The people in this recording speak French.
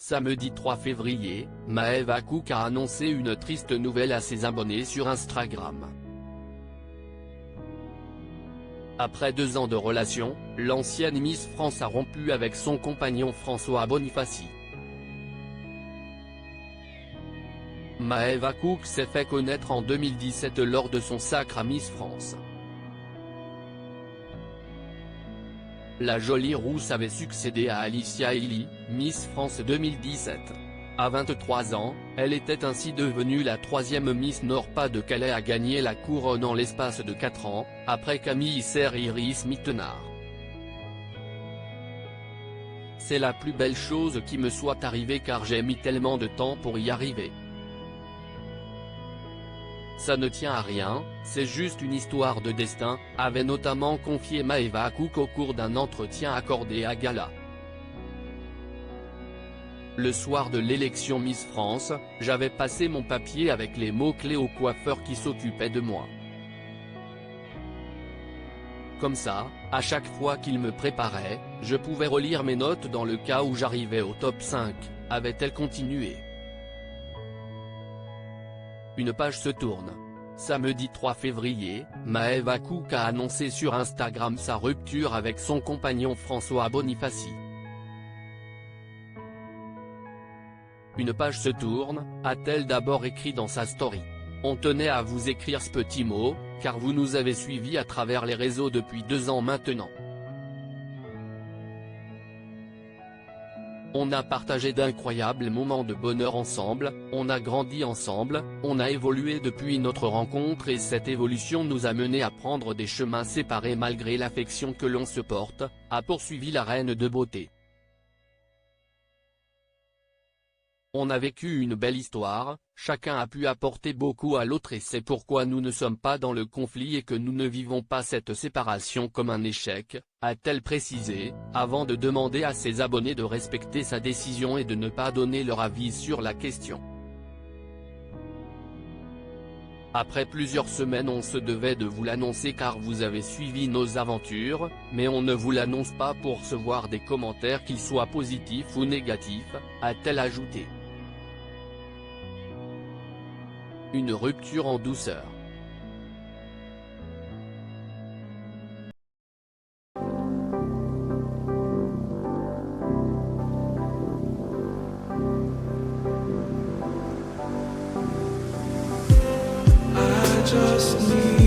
Samedi 3 février, Maeva Cook a annoncé une triste nouvelle à ses abonnés sur Instagram. Après 2 ans de relation, l'ancienne Miss France a rompu avec son compagnon François Bonifaci. Maeva Cook s'est fait connaître en 2017 lors de son sacre à Miss France. La jolie rousse avait succédé à Alicia Illy, Miss France 2017. À 23 ans, elle était ainsi devenue la 3e Miss Nord-Pas-de-Calais à gagner la couronne en l'espace de 4 ans, après Camille Serre et Iris Mittenard. C'est la plus belle chose qui me soit arrivée car j'ai mis tellement de temps pour y arriver. Ça ne tient à rien, c'est juste une histoire de destin, avait notamment confié Maeva Cook au cours d'un entretien accordé à Gala. Le soir de l'élection Miss France, j'avais passé mon papier avec les mots-clés au coiffeur qui s'occupait de moi. Comme ça, à chaque fois qu'il me préparait, je pouvais relire mes notes dans le cas où j'arrivais au top 5, avait-elle continué. Une page se tourne. Samedi 3 février, Maeva Cook a annoncé sur Instagram sa rupture avec son compagnon François Bonifaci. Une page se tourne, a-t-elle d'abord écrit dans sa story. On tenait à vous écrire ce petit mot, car vous nous avez suivis à travers les réseaux depuis 2 ans maintenant. On a partagé d'incroyables moments de bonheur ensemble, on a grandi ensemble, on a évolué depuis notre rencontre et cette évolution nous a menés à prendre des chemins séparés malgré l'affection que l'on se porte, a poursuivi la reine de beauté. On a vécu une belle histoire, chacun a pu apporter beaucoup à l'autre et c'est pourquoi nous ne sommes pas dans le conflit et que nous ne vivons pas cette séparation comme un échec, a-t-elle précisé, avant de demander à ses abonnés de respecter sa décision et de ne pas donner leur avis sur la question. Après plusieurs semaines on se devait de vous l'annoncer car vous avez suivi nos aventures, mais on ne vous l'annonce pas pour recevoir des commentaires qu'ils soient positifs ou négatifs, a-t-elle ajouté. Une rupture en douceur. I just need